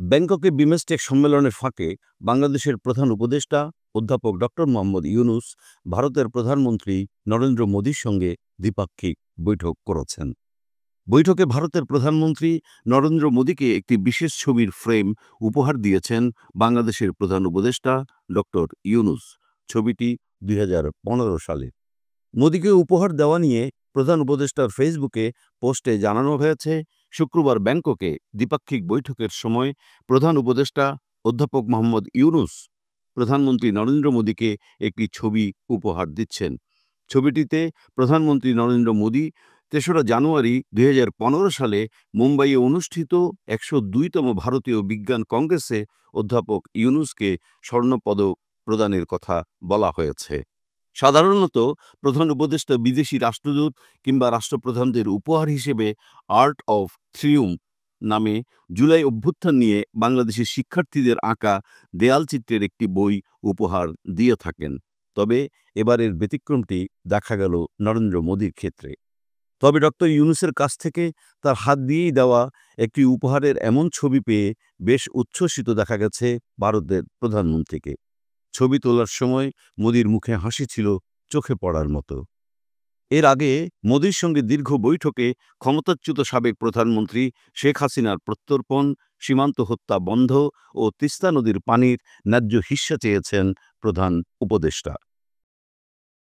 ব্যাংককে বিমস্টেক সম্মেলনের ফাঁকে বাংলাদেশের প্রধান উপদেষ্টা অধ্যাপক ডক্টর মোহাম্মদ ইউনূস ভারতের প্রধানমন্ত্রী নরেন্দ্র মোদীর সঙ্গে দ্বিপাক্ষিক বৈঠক করেছেন। বৈঠকে ভারতের প্রধানমন্ত্রী নরেন্দ্র মোদীকে একটি বিশেষ ছবির ফ্রেম উপহার দিয়েছেন বাংলাদেশের প্রধান উপদেষ্টা ডক্টর ইউনূস। ছবিটি ২০১৫ সালে। মোদীকে উপহার দেওয়া নিয়ে প্রধান উপদেষ্টার ফেসবুকে পোস্টে জানানো হয়েছে, শুক্রবার ব্যাংককে দ্বিপাক্ষিক বৈঠকের সময় প্রধান উপদেষ্টা অধ্যাপক মোহাম্মদ ইউনূস প্রধানমন্ত্রী নরেন্দ্র মোদীকে একটি ছবি উপহার দিচ্ছেন। ছবিটিতে প্রধানমন্ত্রী নরেন্দ্র মোদী ৩রা জানুয়ারি ২০১৫ সালে মুম্বাইয়ে অনুষ্ঠিত ১০২তম ভারতীয় বিজ্ঞান কংগ্রেসে অধ্যাপক ইউনূসকে স্বর্ণপদক প্রদানের কথা বলা হয়েছে। সাধারণত প্রধান উপদেষ্টা বিদেশি রাষ্ট্রদূত কিংবা রাষ্ট্রপ্রধানদের উপহার হিসেবে আর্ট অফ ট্রিউম্ফ নামে জুলাই অভ্যুত্থান নিয়ে বাংলাদেশের শিক্ষার্থীদের আঁকা দেয়ালচিত্রের একটি বই উপহার দিয়ে থাকেন। তবে এবারের ব্যতিক্রমটি দেখা গেল নরেন্দ্র মোদীর ক্ষেত্রে। তবে ডক্টর ইউনূসের কাছ থেকে তার হাত দিয়েই দেওয়া একটি উপহারের এমন ছবি পেয়ে বেশ উচ্ছ্বসিত দেখা গেছে ভারতের প্রধানমন্ত্রীকে। ছবি তোলার সময় মোদীর মুখে হাসি ছিল চোখে পড়ার মতো। এর আগে মোদীর সঙ্গে দীর্ঘ বৈঠকে ক্ষমতাচ্যুত সাবেক প্রধানমন্ত্রী শেখ হাসিনার প্রত্যর্পণ, সীমান্ত হত্যা বন্ধ ও তিস্তা নদীর পানির ন্যায্য হিস্যা চেয়েছেন প্রধান উপদেষ্টা।